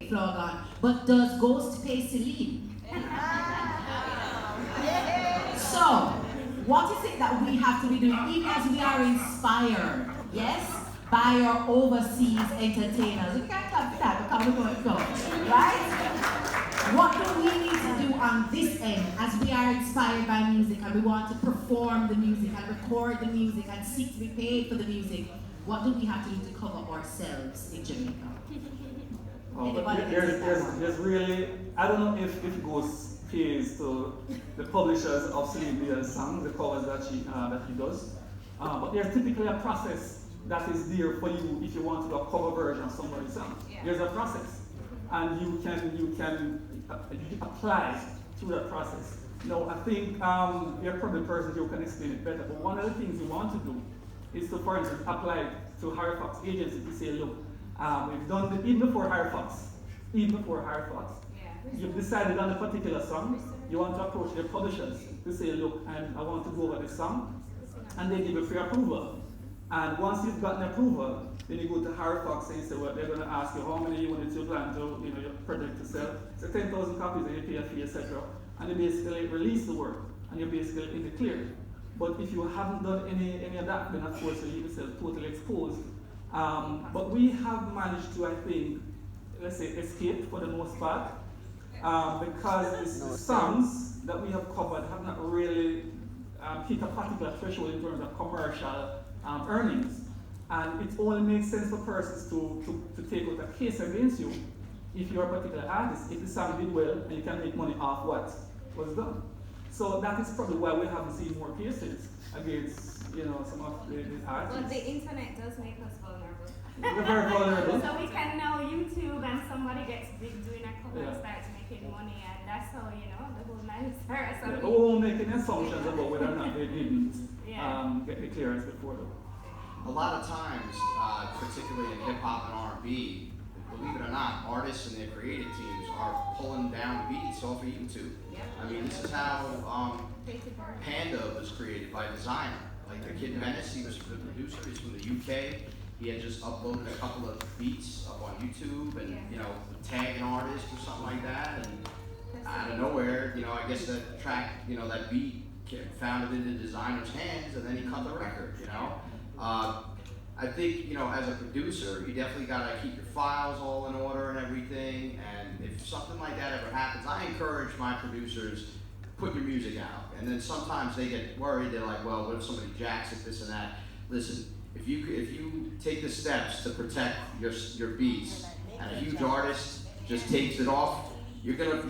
fake Flogon, but does Ghost pay Celine? So, what is it that we have to be doing, even as we are inspired, yes, by our overseas entertainers? We can't talk that because we're going to go, right? What do we need to do on this end as we are inspired by music and we want to perform the music and record the music and seek to be paid for the music? What do we have to do to cover ourselves in Jamaica? There's really, I don't know if it goes pays to the publishers of Celine songs, the covers that he does, but there's typically a process that is there for you if you want to do a cover version of somebody's song. Yeah. There's a process, and you can apply through that process. I think you're probably the person who can explain it better, but one of the things you want to do is to, for instance, apply to Firefox agency to say, look, we've done it even before Firefox, you've decided on a particular song, you want to approach the publishers to say, look, I want to go over this song, and they give you pre-approval. And once you've gotten approval, then you go to Firefox and you say, well, they're going to ask you how many units you plan to, your project to sell. So 10,000 copies, and you pay a fee, etc. And you basically release the work, and you're basically in the clear. But if you haven't done any of that, then of course you leave yourself totally exposed. But we have managed to, I think, let's say, escape for the most part, because the songs that we have covered have not really hit a particular threshold in terms of commercial earnings. And it only makes sense for persons to take out a case against you if you're a particular artist, if the song did well and you can make money off what was done. So that is probably why we haven't seen more cases against some of the artists. But the internet does make us vulnerable. We're very vulnerable. So we can now YouTube and somebody gets big doing a cover and starts making money, and that's how the whole man starts. We won't make any assumptions about whether or not they didn't get the clearance before though. A lot of times, particularly in hip hop and R&B, believe it or not, artists and their creative teams are pulling down beats off of YouTube. Yeah. I mean, this is how Panda was created by designer. Like the kid Venice, he was the producer. He's from the UK. He had just uploaded a couple of beats up on YouTube, and tag an artist or something like that. And out of nowhere, I guess that track, that beat found it in the designer's hands, and then he cut the record. I think, as a producer, you definitely got to keep your files all in order and everything, and if something like that ever happens, I encourage my producers, put your music out. And then sometimes they get worried, they're like, well, what if somebody jacks it, this and that? Listen, if you take the steps to protect your beats, and a huge artist just takes it off, you're gonna,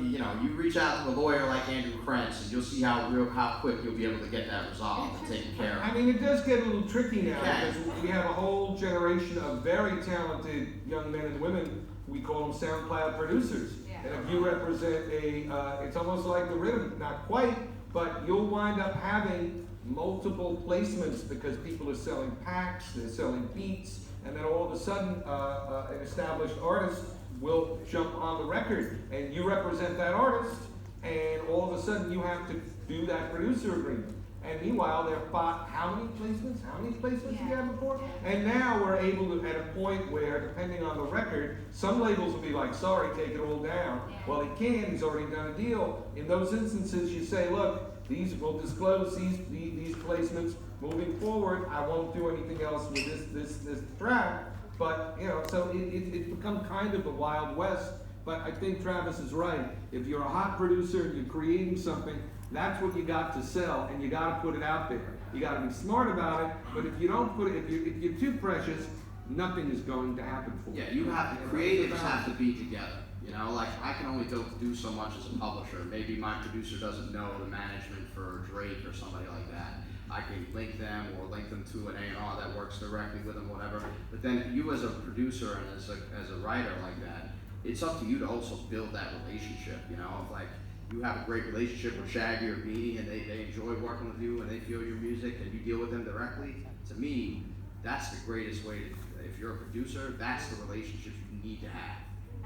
you reach out to a lawyer like Andrew Krentz, and you'll see how quick you'll be able to get that resolved and taken care of. I mean, it does get a little tricky now because we have a whole generation of very talented young men and women. We call them SoundCloud producers. Yeah. And if you represent it's almost like the rhythm, not quite, but you'll wind up having multiple placements because people are selling packs, they're selling beats, and then all of a sudden, an established artist will jump on the record, and you represent that artist, and all of a sudden you have to do that producer agreement. And meanwhile, they're how many placements did you have before? And now we're able to, at a point where, depending on the record, some labels will be like, sorry, take it all down. Well, he can, he's already done a deal. In those instances, you say, look, we'll disclose these placements moving forward. I won't do anything else with this track. But, so it's become kind of the Wild West. But I think Travis is right. If you're a hot producer and you're creating something, that's what you got to sell, and you got to put it out there. You got to be smart about it, but if you don't put it, if you're too precious, nothing is going to happen for you. Yeah, you have to, creatives have to be together. Like I can only do so much as a publisher. Maybe my producer doesn't know the management for Drake or somebody like that. I can link them or link them to an A&R that works directly with them, whatever. But then you as a producer and as a writer like that, it's up to you to also build that relationship. If like you have a great relationship with Shaggy or Beanie and they enjoy working with you and they feel your music and you deal with them directly, to me, that's the greatest way to, if you're a producer, that's the relationship you need to have.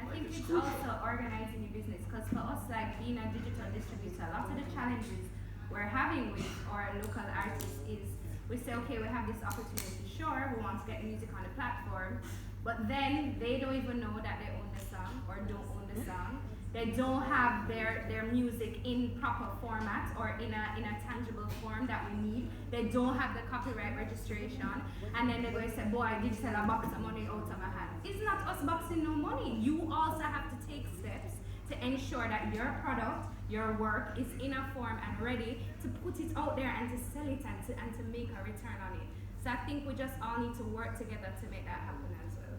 I think it's also organizing your business, because for us, like being a digital distributor, a lot of the challenges we're having with our local artists is we say, okay, we have this opportunity, sure, we want to get music on the platform, but then they don't even know that they own the song or don't own the song. They don't have their music in proper format or in a tangible form that we need. They don't have the copyright registration, and then they're going to say, boy, I did sell a box of money out of my hand. It's not us boxing no money. You also have to take steps to ensure that your product, your work is in a form and ready to put it out there and to sell it and to make a return on it. So I think we just all need to work together to make that happen as well.